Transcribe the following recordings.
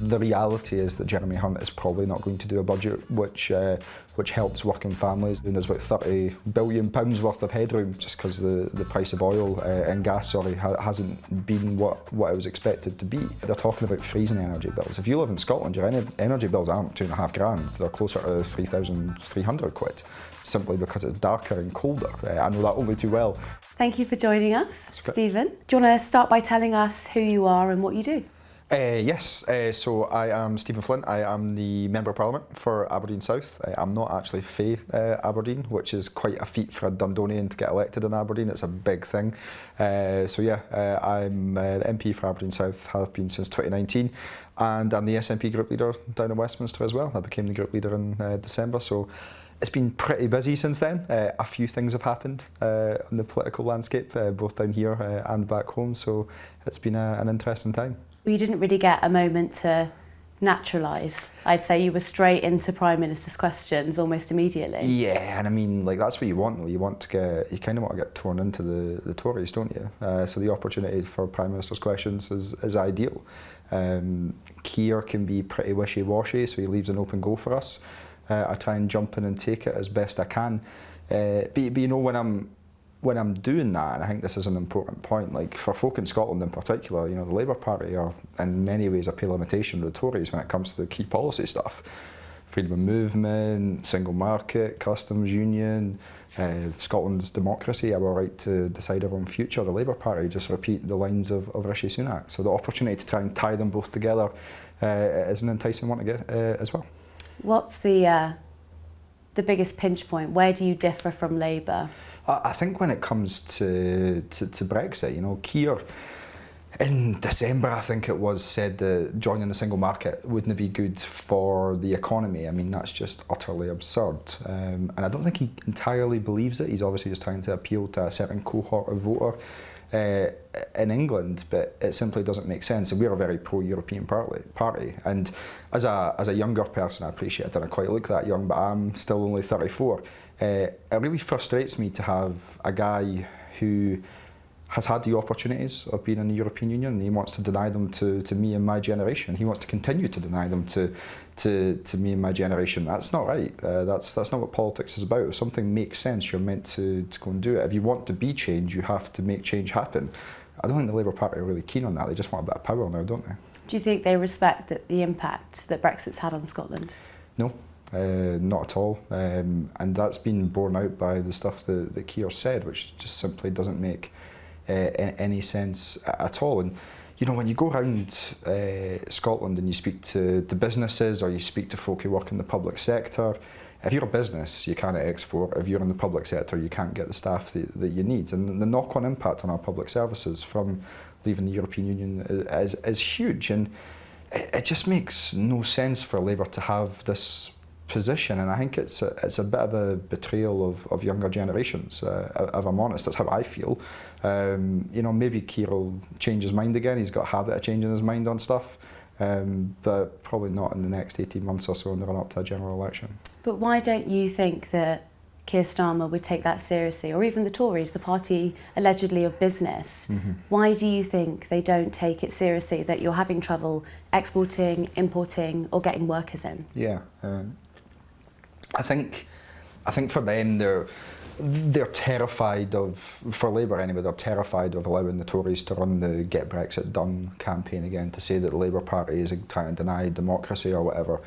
the reality is that Jeremy Hunt is probably not going to do a budget which helps working families. And there's about £30 billion worth of headroom just because the price of oil and gas, hasn't been what it was expected to be. They're talking about freezing energy bills. If you live in Scotland, your energy bills aren't £2,500. They're closer to £3,300, simply because it's darker and colder. I know that only too well. Thank you for joining us, Stephen. Do you want to start by telling us who you are and what you do? Yes, so I am Stephen Flynn. I am the Member of Parliament for Aberdeen South. I'm not actually fae Aberdeen, which is quite a feat for a Dundonian to get elected in Aberdeen. It's a big thing. I'm the MP for Aberdeen South, have been since 2019, and I'm the SNP group leader down in Westminster as well. I became the group leader in December, so it's been pretty busy since then. A few things have happened in the political landscape, both down here and back home, so it's been an interesting time. You didn't really get a moment to naturalise. I'd say you were straight into Prime Minister's questions almost immediately. Yeah, and I mean, like, that's what you want. You kind of want to get torn into the Tories, don't you? So the opportunity for Prime Minister's questions is ideal. Keir can be pretty wishy-washy, so he leaves an open goal for us. I try and jump in and take it as best I can. But you know, when I'm doing that, and I think this is an important point, like for folk in Scotland in particular, you know, the Labour Party are in many ways a pale imitation of the Tories when it comes to the key policy stuff. Freedom of movement, single market, customs union, Scotland's democracy, our right to decide our own future. The Labour Party just repeat the lines of Rishi Sunak. So the opportunity to try and tie them both together is an enticing one to get as well. What's the biggest pinch point? Where do you differ from Labour? I think when it comes to Brexit, you know, Keir in December, I think it was, said that joining the single market wouldn't be good for the economy. I mean, that's just utterly absurd. And I don't think he entirely believes it. He's obviously just trying to appeal to a certain cohort of voter in England, but it simply doesn't make sense. And we're a very pro-European party. And as a younger person, I appreciate I didn't quite look that young, but I'm still only 34. It really frustrates me to have a guy who has had the opportunities of being in the European Union, and he wants to deny them to me and my generation. He wants to continue to deny them to me and my generation. That's not right. That's not what politics is about. If something makes sense, you're meant to go and do it. If you want to be change, you have to make change happen. I don't think the Labour Party are really keen on that. They just want a bit of power now, don't they? Do you think they respect the impact that Brexit's had on Scotland? No. Not at all, and that's been borne out by the stuff that Keir said, which just simply doesn't make any sense at all. And you know, when you go around Scotland and you speak to businesses or you speak to folk who work in the public sector, if you're a business, you can't export. If you're in the public sector, you can't get the staff that you need. And the knock-on impact on our public services from leaving the European Union is huge. And it just makes no sense for Labour to have this position, and I think it's a bit of a betrayal of younger generations. If I'm honest, that's how I feel. You know, maybe Keir will change his mind again. He's got a habit of changing his mind on stuff, but probably not in the next 18 months or so in the run up to a general election. But why don't you think that Keir Starmer would take that seriously, or even the Tories, the party allegedly of business? Mm-hmm. Why do you think they don't take it seriously that you're having trouble exporting, importing, or getting workers in? Yeah. I think for them, they're terrified of, for Labour anyway, they're terrified of allowing the Tories to run the Get Brexit Done campaign again, to say that the Labour Party is trying to deny democracy or whatever.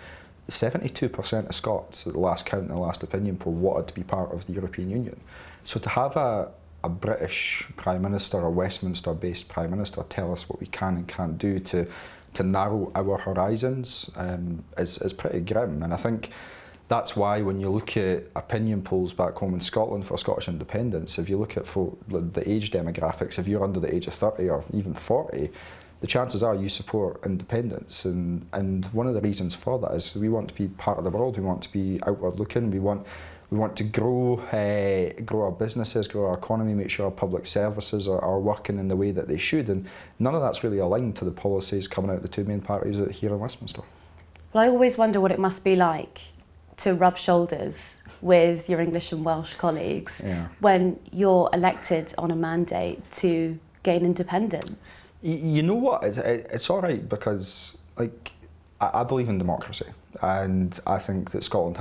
72% of Scots at the last count and the last opinion poll wanted to be part of the European Union. So to have a British Prime Minister, a Westminster-based Prime Minister, tell us what we can and can't do to narrow our horizons is pretty grim. And I think that's why when you look at opinion polls back home in Scotland for Scottish independence, if you look at the age demographics, if you're under the age of 30 or even 40, the chances are you support independence. And one of the reasons for that is we want to be part of the world, we want to be outward looking, we want to grow our businesses, grow our economy, make sure our public services are working in the way that they should. And none of that's really aligned to the policies coming out of the two main parties here in Westminster. Well, I always wonder what it must be like to rub shoulders with your English and Welsh colleagues when you're elected on a mandate to gain independence. You know what? It's all right because, like, I believe in democracy, and I think that Scotland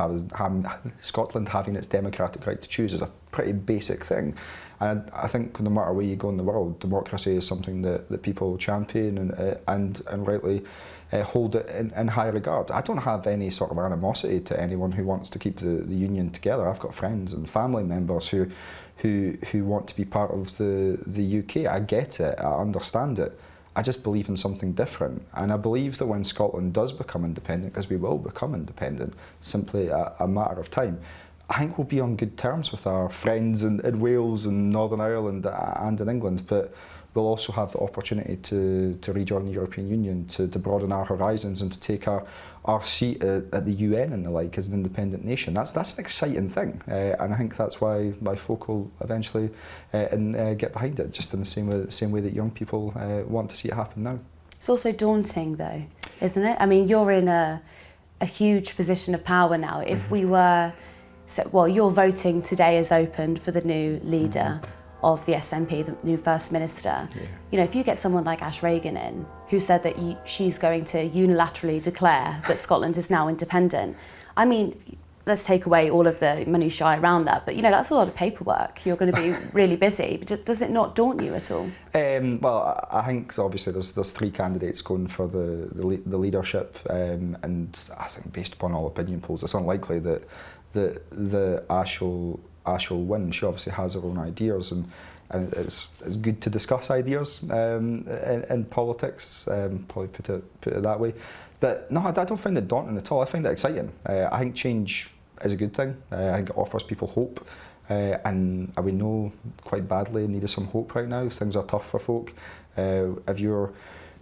having its democratic right to choose is a pretty basic thing. And I think no matter where you go in the world, democracy is something that people champion and rightly hold it in high regard. I don't have any sort of animosity to anyone who wants to keep the union together. I've got friends and family members who want to be part of the UK. I get it, I understand it. I just believe in something different, and I believe that when Scotland does become independent, because we will become independent, simply a matter of time, I think we'll be on good terms with our friends in Wales and Northern Ireland and in England, but we'll also have the opportunity to rejoin the European Union, to broaden our horizons and to take our seat at the UN and the like as an independent nation. That's an exciting thing, and I think that's why folk will eventually get behind it, just in the same way that young people want to see it happen now. It's also daunting though, isn't it? I mean, you're in a huge position of power now. If we were, your voting today is opened for the new leader of the SNP, the new First Minister. Yeah. You know, if you get someone like Ash Regan in, who said that she's going to unilaterally declare that Scotland is now independent, I mean, let's take away all of the minutiae around that, but you know, that's a lot of paperwork. You're going to be really busy. But does it not daunt you at all? Well, I think obviously there's three candidates going for the leadership, and I think based upon all opinion polls, it's unlikely that the Ash will win. She obviously has her own ideas, and it's good to discuss ideas in politics. Probably put it that way. But no, I don't find it daunting at all. I find it exciting. I think change is a good thing. I think it offers people hope, and we know quite badly in need of some hope right now. Things are tough for folk. If you're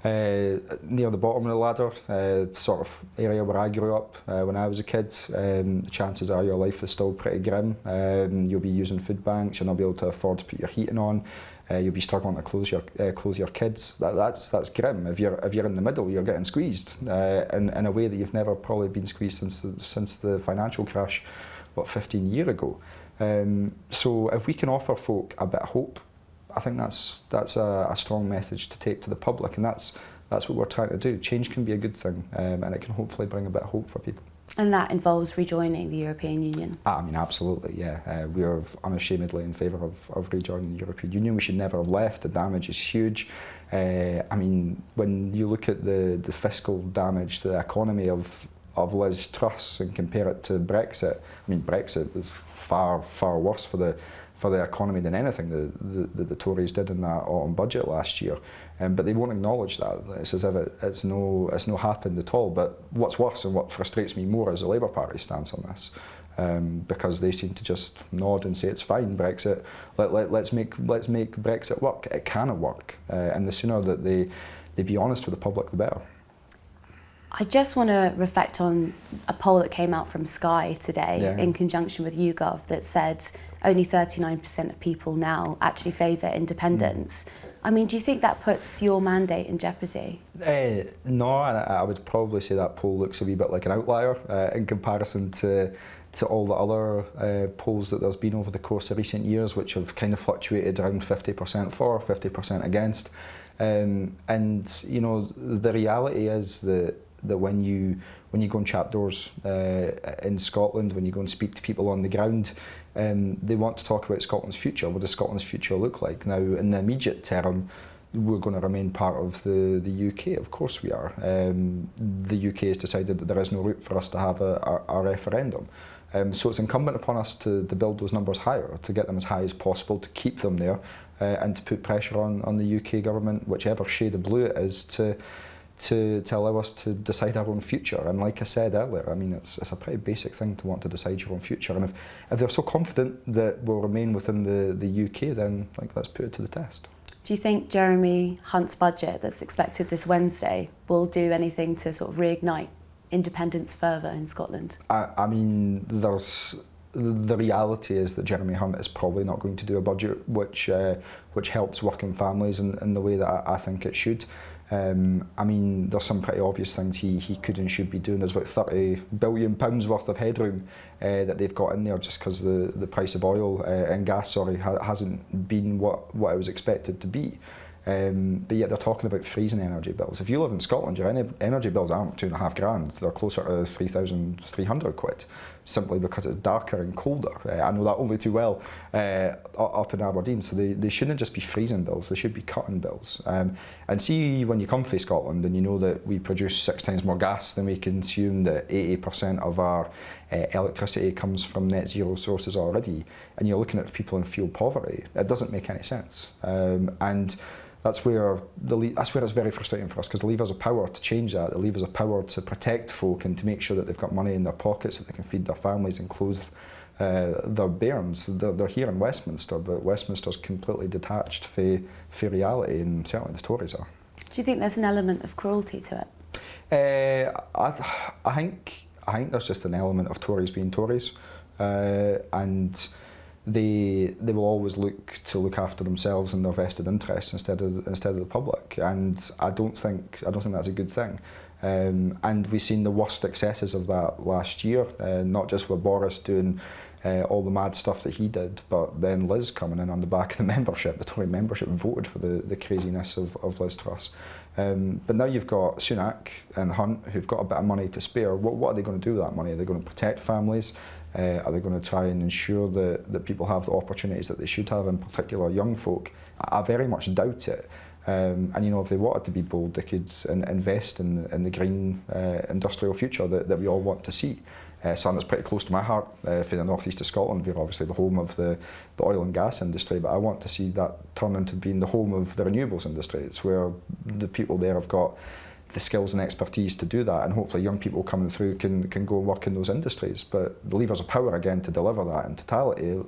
near the bottom of the ladder, sort of area where I grew up when I was a kid, the chances are your life is still pretty grim. You'll be using food banks, you'll not be able to afford to put your heating on, you'll be struggling to clothe your kids. That's grim. If you're in the middle, you're getting squeezed in a way that you've never probably been squeezed since the financial crash, 15 years ago. So if we can offer folk a bit of hope, I think that's a strong message to take to the public, and that's what we're trying to do. Change can be a good thing, and it can hopefully bring a bit of hope for people. And that involves rejoining the European Union? I mean, absolutely, yeah. We are unashamedly in favour of rejoining the European Union. We should never have left. The damage is huge. I mean, when you look at the fiscal damage to the economy of Liz Truss and compare it to Brexit, I mean, Brexit is far worse for the economy than anything the Tories did in that autumn budget last year, but they won't acknowledge that. It's as if it's no happened at all. But what's worse and what frustrates me more is the Labour Party stance on this, because they seem to just nod and say it's fine, Brexit. Let's make Brexit work. It cannot work, and the sooner that they be honest with the public, the better. I just want to reflect on a poll that came out from Sky today in conjunction with YouGov that said only 39% of people now actually favour independence. I mean, do you think that puts your mandate in jeopardy? No, and I would probably say that poll looks a wee bit like an outlier in comparison to all the other polls that there's been over the course of recent years, which have kind of fluctuated around 50% for, 50% against. And you know, the reality is that when you go and chap doors in Scotland, when you go and speak to people on the ground, they want to talk about Scotland's future. What does Scotland's future look like? Now, in the immediate term, we're going to remain part of the UK. Of course we are. The UK has decided that there is no route for us to have a referendum. So it's incumbent upon us to build those numbers higher, to get them as high as possible, to keep them there, and to put pressure on the UK government, whichever shade of blue it is, to allow us to decide our own future. And like I said earlier, I mean, it's a pretty basic thing to want to decide your own future. And if they're so confident that we'll remain within the UK, then let's put it to the test. Do you think Jeremy Hunt's budget that's expected this Wednesday will do anything to sort of reignite independence further in Scotland? I mean, the reality is that Jeremy Hunt is probably not going to do a budget which helps working families in the way that I think it should. I mean, there's some pretty obvious things he could and should be doing. There's about £30 billion worth of headroom that they've got in there just because the price of oil and gas, hasn't been what it was expected to be. But yet they're talking about freezing energy bills. If you live in Scotland, your energy bills aren't £2,500, they're closer to 3,300 quid, simply because it's darker and colder. I know that only too well up in Aberdeen, so they shouldn't just be freezing bills, they should be cutting bills. And see, when you come from Scotland and you know that we produce 6 times more gas than we consume, that 80% of our electricity comes from net zero sources already, and you're looking at people in fuel poverty, it doesn't make any sense. And that's where it's very frustrating for us, because the Leavers have power to change that. The Leavers have power to protect folk and to make sure that they've got money in their pockets, that they can feed their families and clothe their bairns. They're here in Westminster, but Westminster's completely detached from reality, and certainly the Tories are. Do you think there's an element of cruelty to it? I think there's just an element of Tories being Tories, and they will always look after themselves and their vested interests instead of the public, and I don't think that's a good thing. And we've seen the worst excesses of that last year, not just with Boris doing all the mad stuff that he did, but then Liz coming in on the back of the membership. The Tory membership voted for the craziness of Liz Truss. But now you've got Sunak and Hunt, who've got a bit of money to spare. What are they going to do with that money? Are they going to protect families? Are they going to try and ensure that people have the opportunities that they should have, in particular young folk? I very much doubt it. And if they wanted to be bold, they could invest in the green industrial future that we all want to see. Something that's pretty close to my heart, for the northeast of Scotland. We're obviously the home of the oil and gas industry, but I want to see that turn into being the home of the renewables industry. It's where the people there have got the skills and expertise to do that, and hopefully young people coming through can go and work in those industries. But the Leavers have power again to deliver that in totality.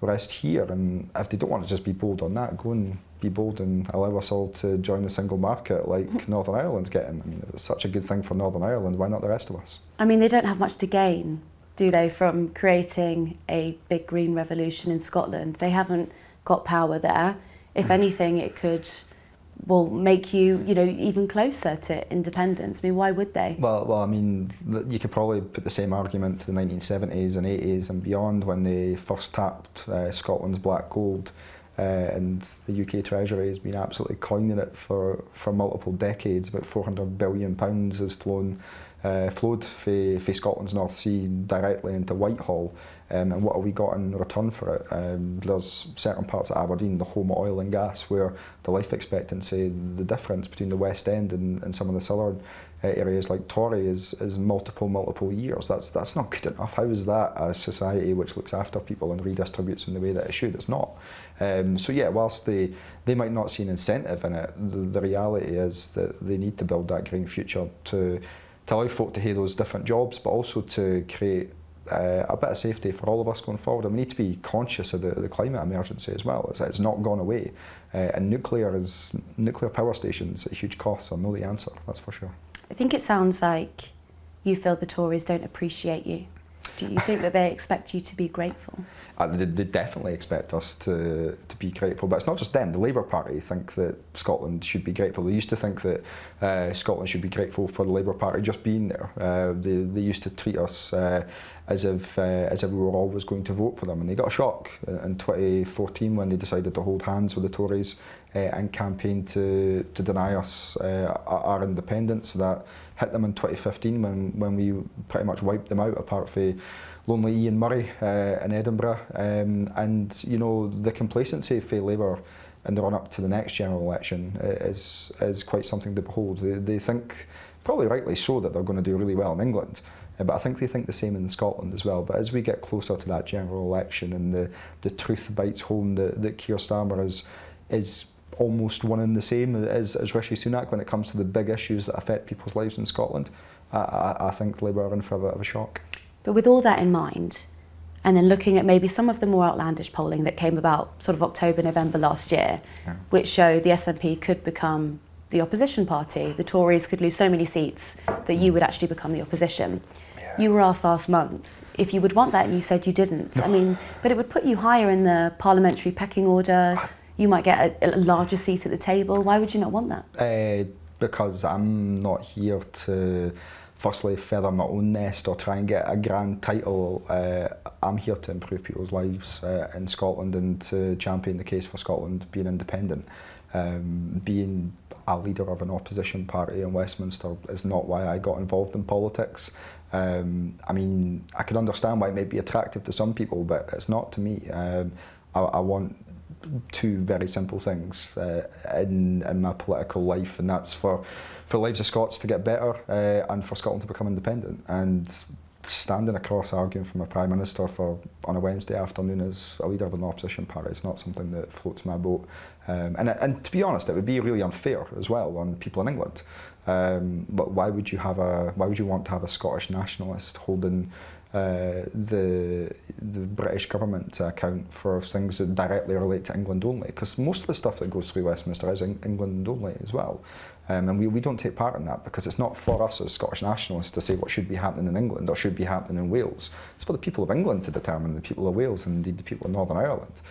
Rest here, and if they don't want to just be bold on that, go and be bold and allow us all to join the single market like Northern Ireland's getting. I mean, if it's such a good thing for Northern Ireland, why not the rest of us? I mean, they don't have much to gain, do they, from creating a big green revolution in Scotland? They haven't got power there. If anything, it could make you even closer to independence. I mean, why would they? Well, I mean, you could probably put the same argument to the 1970s and 80s and beyond, when they first tapped Scotland's black gold, and the UK Treasury has been absolutely coining it for multiple decades. About £400 billion has flowed from Scotland's North Sea directly into Whitehall. And what have we got in return for it? There's certain parts of Aberdeen, the home of oil and gas, where the life expectancy, the difference between the West End and some of the southern areas like Tory is multiple years. That's not good enough. How is that a society which looks after people and redistributes in the way that it should? It's not. So yeah, whilst they might not see an incentive in it, the reality is that they need to build that green future to allow folk to have those different jobs, but also to create a bit of safety for all of us going forward. And we need to be conscious of the climate emergency as well. It's not gone away, and nuclear power stations at huge costs are not the answer, that's for sure. I think it sounds like you feel the Tories don't appreciate you. Do you think that they expect you to be grateful? They definitely expect us to be grateful, but it's not just them. The Labour Party think that Scotland should be grateful. They used to think that Scotland should be grateful for the Labour Party just being there. They used to treat us as if we were always going to vote for them, and they got a shock in 2014 when they decided to hold hands with the Tories and campaign to deny us our independence. That hit them in 2015 when we pretty much wiped them out, apart from lonely Ian Murray in Edinburgh. And the complacency for Labour in the run-up to the next general election is quite something to behold. They think, probably rightly so, that they're going to do really well in England. But I think they think the same in Scotland as well. But as we get closer to that general election and the truth bites home that Keir Starmer is almost one and the same as Rishi Sunak when it comes to the big issues that affect people's lives in Scotland, I think Labour are in for a bit of a shock. But with all that in mind, and then looking at maybe some of the more outlandish polling that came about sort of October, November last year, which showed the SNP could become the opposition party, the Tories could lose so many seats that you would actually become the opposition. Yeah. You were asked last month if you would want that, and you said you didn't. No. I mean, but it would put you higher in the parliamentary pecking order. You might get a larger seat at the table. Why would you not want that? Because I'm not here to firstly feather my own nest or try and get a grand title. I'm here to improve people's lives in Scotland and to champion the case for Scotland being independent. Being a leader of an opposition party in Westminster is not why I got involved in politics. I mean, I can understand why it may be attractive to some people, but it's not to me. I want two very simple things in my political life, and that's for lives of Scots to get better and for Scotland to become independent. And standing across arguing from a Prime Minister on a Wednesday afternoon as a leader of an opposition party is not something that floats my boat. And to be honest, it would be really unfair as well on people in England. But why would you want to have a Scottish nationalist holding the British government to account for things that directly relate to England only? Because most of the stuff that goes through Westminster is England only as well. And we don't take part in that because it's not for us as Scottish nationalists to say what should be happening in England or should be happening in Wales. It's for the people of England to determine, the people of Wales and indeed the people of Northern Ireland.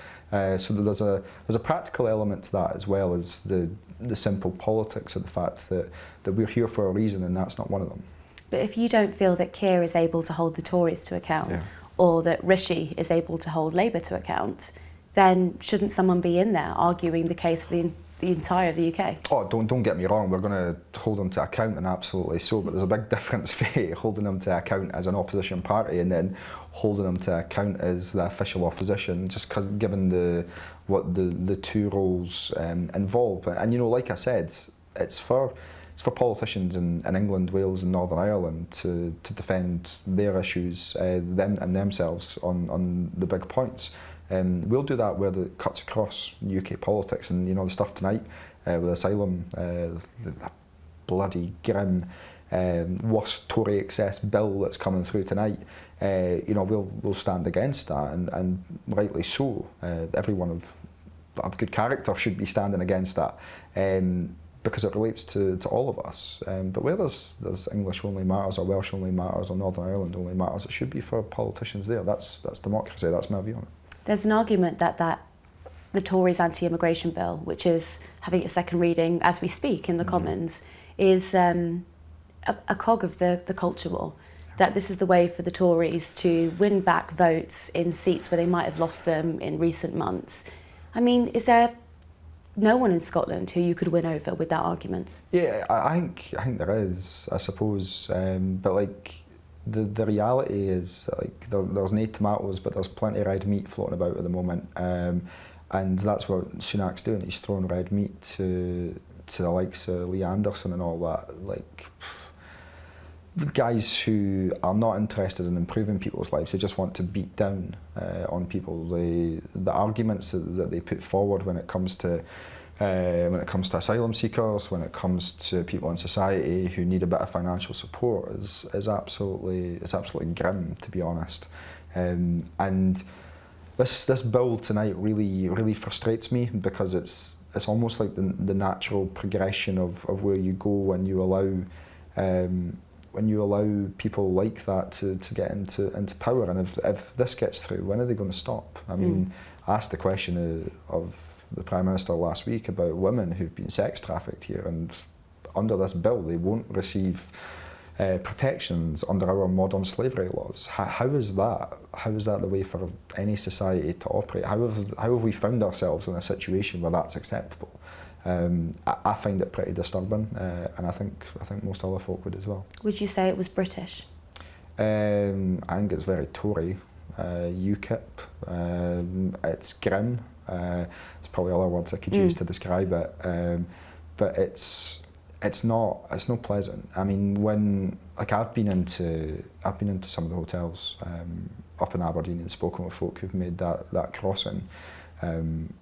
So there's a practical element to that as well as the simple politics of the fact that we're here for a reason and that's not one of them. But if you don't feel that Keir is able to hold the Tories to account, or that Rishi is able to hold Labour to account, then shouldn't someone be in there arguing the case for the entire of the UK? Oh, don't get me wrong, we're going to hold them to account, and absolutely so, but there's a big difference between holding them to account as an opposition party and then holding them to account as the official opposition, just because given what the two roles involve. And you know, like I said, it's for politicians in England, Wales and Northern Ireland to defend their issues, them and themselves on the big points. We'll do that where it cuts across UK politics, and you know the stuff tonight with asylum, the bloody grim worst Tory excess bill that's coming through tonight. You know, we'll stand against that, and rightly so. Everyone of good character should be standing against that. Because it relates to all of us. But where there's English only matters or Welsh only matters or Northern Ireland only matters, it should be for politicians there. That's democracy, that's my view on it. There's an argument that the Tories' anti-immigration bill, which is having its second reading as we speak in the Commons, is a cog of the culture war. That this is the way for the Tories to win back votes in seats where they might have lost them in recent months. I mean, is there no one in Scotland who you could win over with that argument? Yeah, I think there is, I suppose. But like the reality is, like there's no tomatoes, but there's plenty of red meat floating about at the moment, and that's what Sunak's doing. He's throwing red meat to the likes of Lee Anderson and all that. Like the guys who are not interested in improving people's lives, they just want to beat down on people. The arguments that they put forward when it comes to asylum seekers, when it comes to people in society who need a bit of financial support, is absolutely grim, to be honest. And this bill tonight really frustrates me because it's almost like the natural progression of where you go when you allow people like that to get into power. And if this gets through, when are they going to stop? I mean, I asked the question of the Prime Minister last week about women who've been sex trafficked here, and under this bill they won't receive protections under our modern slavery laws. How is that the way for any society to operate? How have we found ourselves in a situation where that's acceptable? I find it pretty disturbing, and I think most other folk would as well. Would you say it was British? I think it's very Tory, UKIP. It's grim. There's probably other words I could use to describe it, but it's not pleasant. I mean, when I've been into some of the hotels up in Aberdeen and spoken with folk who've made that crossing. And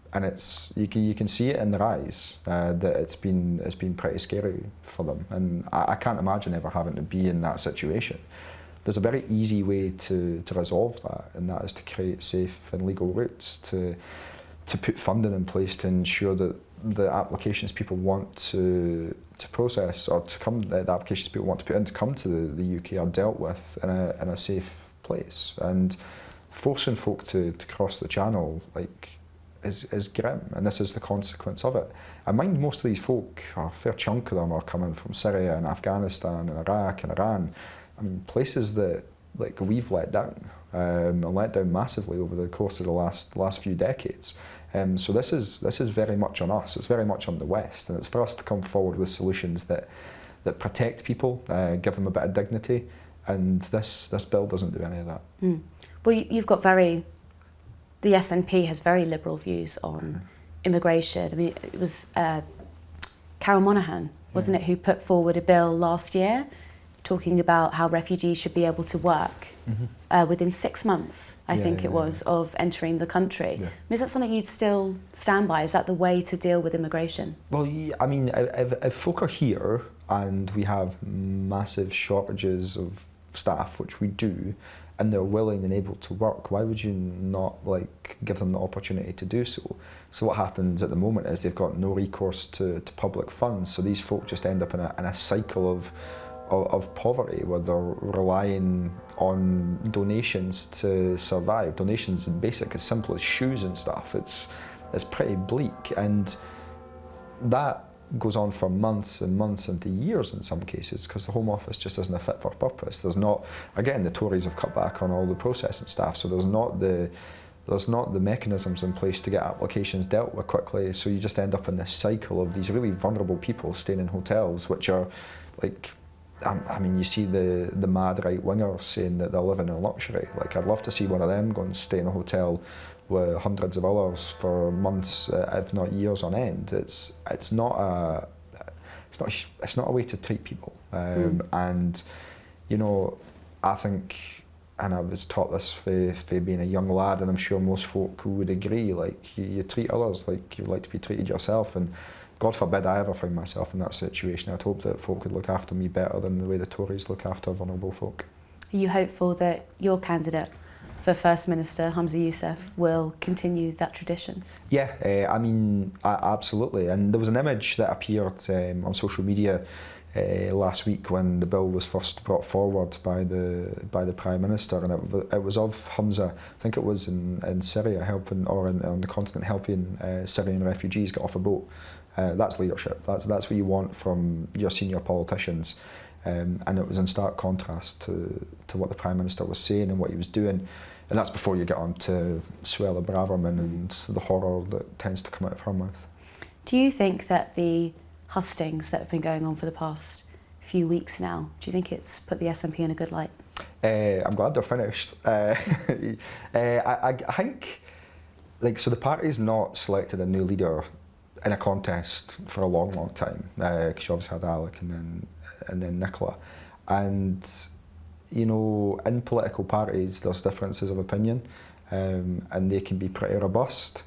you can see it in their eyes that it's been pretty scary for them, and I can't imagine ever having to be in that situation. There's a very easy way to resolve that, and that is to create safe and legal routes, to put funding in place to ensure that the applications people want to process or the applications people want to put in to come to the UK are dealt with in a safe place. And forcing folk to cross the channel is grim, and this is the consequence of it. I mind most of these folk, a fair chunk of them, are coming from Syria and Afghanistan and Iraq and Iran. I mean, places that we've let down, and let down massively over the course of the last few decades. So this is very much on us. It's very much on the West, and it's for us to come forward with solutions that protect people, give them a bit of dignity, and this bill doesn't do any of that. Well, you've got the SNP has very liberal views on immigration. I mean, it was Carol Monaghan, wasn't it, who put forward a bill last year talking about how refugees should be able to work within 6 months, I think it was, of entering the country. Yeah. Is that something you'd still stand by? Is that the way to deal with immigration? Well, yeah, I mean, if folk are here and we have massive shortages of staff, which we do, and they're willing and able to work, why would you not give them the opportunity to do so? So what happens at the moment is they've got no recourse to public funds, so these folk just end up in a cycle of poverty where they're relying on donations to survive. Donations basic, as simple as shoes and stuff. It's pretty bleak, and that goes on for months and months into years in some cases, because the Home Office just isn't a fit for purpose. There's not, again, the Tories have cut back on all the processing staff, so there's not the mechanisms in place to get applications dealt with quickly, so you just end up in this cycle of these really vulnerable people staying in hotels, which are I mean, you see the mad right-wingers saying that they're living in luxury. I'd love to see one of them go and stay in a hotel with hundreds of others for months, if not years on end. It's not a way to treat people. And I think, and I was taught this for being a young lad, and I'm sure most folk would agree. You treat others like you would like to be treated yourself, and God forbid I ever find myself in that situation. I'd hope that folk could look after me better than the way the Tories look after vulnerable folk. Are you hopeful that your candidate for First Minister, Humza Yousaf, will continue that tradition? Yeah, I mean, absolutely. And there was an image that appeared on social media last week when the bill was first brought forward by the Prime Minister, and it was of Humza, I think it was in Syria, helping, or on the continent, helping Syrian refugees get off a boat. That's leadership. That's what you want from your senior politicians, and it was in stark contrast to what the Prime Minister was saying and what he was doing, and that's before you get on to Suella Braverman and the horror that tends to come out of her mouth. Do you think that the hustings that have been going on for the past few weeks now, do you think it's put the SNP in a good light? I'm glad they're finished. I think, so the party's not selected a new leader in a contest for a long, long time, because you obviously had Alec and then Nicola. And, in political parties, there's differences of opinion, and they can be pretty robust.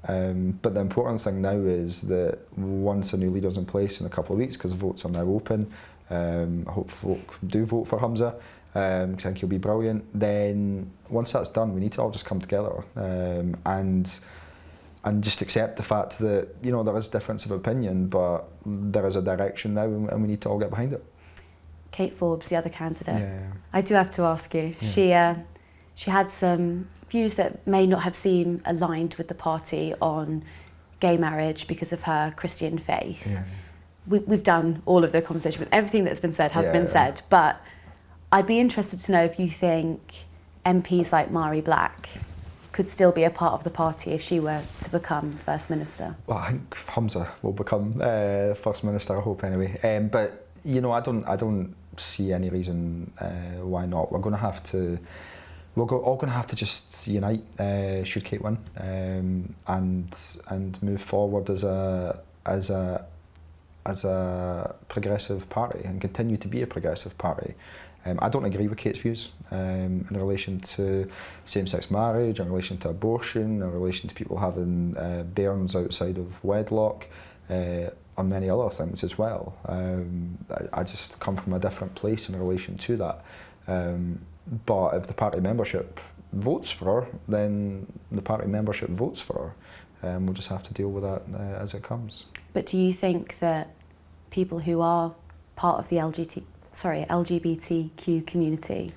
But the important thing now is that once a new leader's in place in a couple of weeks, because votes are now open, I hope folk do vote for Humza, because I think he'll be brilliant. Then once that's done, we need to all just come together and just accept the fact that there is difference of opinion, but there is a direction now, and we need to all get behind it. Kate Forbes, the other candidate. Yeah. I do have to ask you. Yeah. She had some views that may not have seemed aligned with the party on gay marriage because of her Christian faith. Yeah. We've done all of the conversation with everything that's been said has been said, but I'd be interested to know if you think MPs like Mari Black could still be a part of the party if she were to become First Minister. Well, I think Humza will become First Minister, I hope anyway. But I don't see any reason why not. We're all going to have to just unite should Kate win, and move forward as a progressive party and continue to be a progressive party. I don't agree with Kate's views in relation to same-sex marriage, in relation to abortion, in relation to people having bairns outside of wedlock, on many other things as well. I just come from a different place in relation to that. But if the party membership votes for her, then the party membership votes for her. We'll just have to deal with that as it comes. But do you think that people who are part of the LGBTQ community,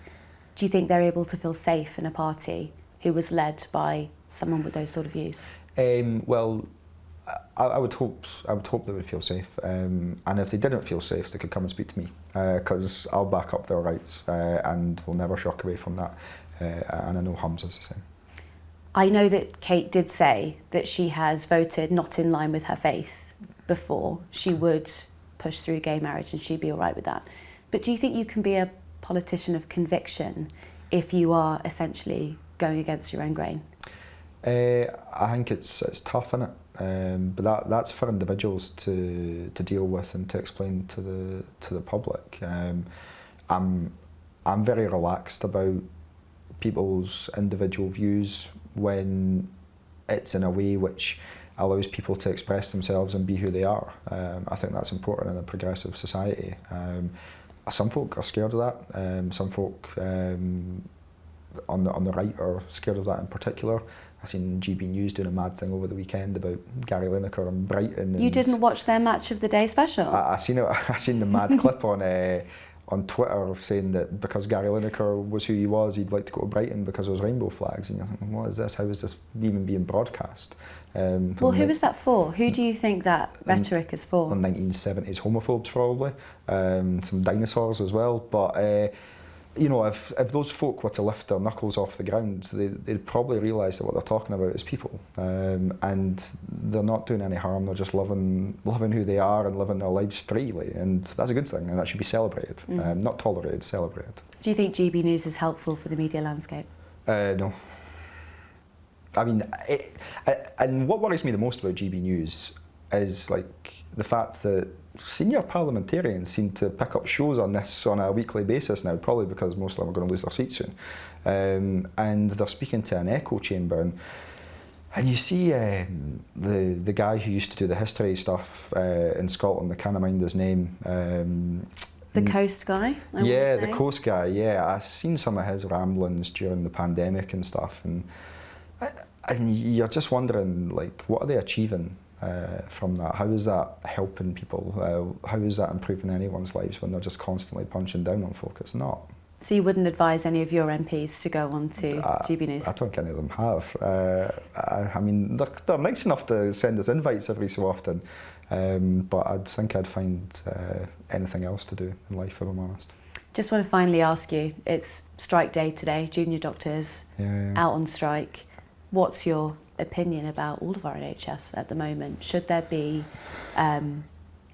do you think they're able to feel safe in a party who was led by someone with those sort of views? Well, I would hope they would feel safe, and if they didn't feel safe, they could come and speak to me, because I'll back up their rights, and we'll never shock away from that. And I know Humza's the same. I know that Kate did say that she has voted not in line with her faith before. She would push through gay marriage and she'd be all right with that. But do you think you can be a politician of conviction if you are essentially going against your own grain? I think it's tough, innit? But that's for individuals to deal with and to explain to the public. I'm very relaxed about people's individual views when it's in a way which allows people to express themselves and be who they are. I think that's important in a progressive society. Some folk are scared of that. Some folk on the right are scared of that in particular. I seen GB News doing a mad thing over the weekend about Gary Lineker and Brighton. You didn't watch their Match of the Day special? I seen it. I seen the mad clip on Twitter saying that because Gary Lineker was who he was, he'd like to go to Brighton because there's rainbow flags. And you're thinking, what is this? How is this even being broadcast? Well, who is that for? Who do you think that rhetoric is for? 1970s homophobes, probably. Some dinosaurs as well. But you know, if those folk were to lift their knuckles off the ground, they'd probably realise that what they're talking about is people, and they're not doing any harm. They're just living who they are and living their lives freely, and that's a good thing, and that should be celebrated, not tolerated, celebrated. Do you think GB News is helpful for the media landscape? No. I mean, and what worries me the most about GB News is like the fact that senior parliamentarians seem to pick up shows on this on a weekly basis now, probably because most of them are going to lose their seats soon. And they're speaking to an echo chamber, and you see the guy who used to do the history stuff in Scotland, I can't mind his name. The Coast guy? Yeah, the Coast guy, yeah. I've seen some of his ramblings during the pandemic and stuff, and you're just wondering, like, what are they achieving from that? How is that helping people? How is that improving anyone's lives when they're just constantly punching down on folk? It's not. So you wouldn't advise any of your MPs to go on to GB News? I don't think any of them have. I mean, they're nice enough to send us invites every so often, but I think I'd find anything else to do in life, if I'm honest. Just want to finally ask you, it's strike day today, junior doctors out on strike. What's your opinion about all of our NHS at the moment? Should there be an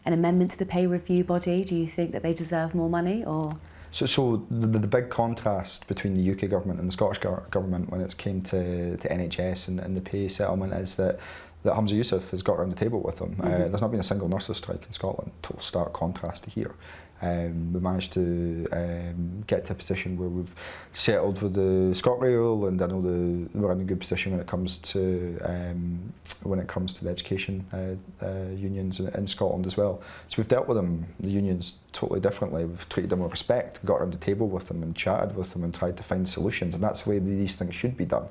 amendment to the pay review body? Do you think that they deserve more money, or? So the big contrast between the UK government and the Scottish government when it came to NHS and the pay settlement is that Hamza Yousaf has got around the table with them. There's not been a single nurses' strike in Scotland. Total stark contrast to here. We managed to get to a position where we've settled with the ScotRail, and I know we're in a good position when it comes to the education unions in Scotland as well. So we've dealt with them, the unions, totally differently. We've treated them with respect, got around the table with them and chatted with them and tried to find solutions, and that's the way these things should be done.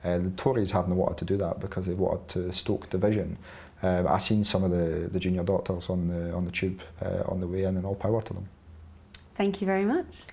The Tories haven't wanted to do that because they wanted to stoke division. I've seen some of the junior doctors on the tube on the way in, and all power to them. Thank you very much.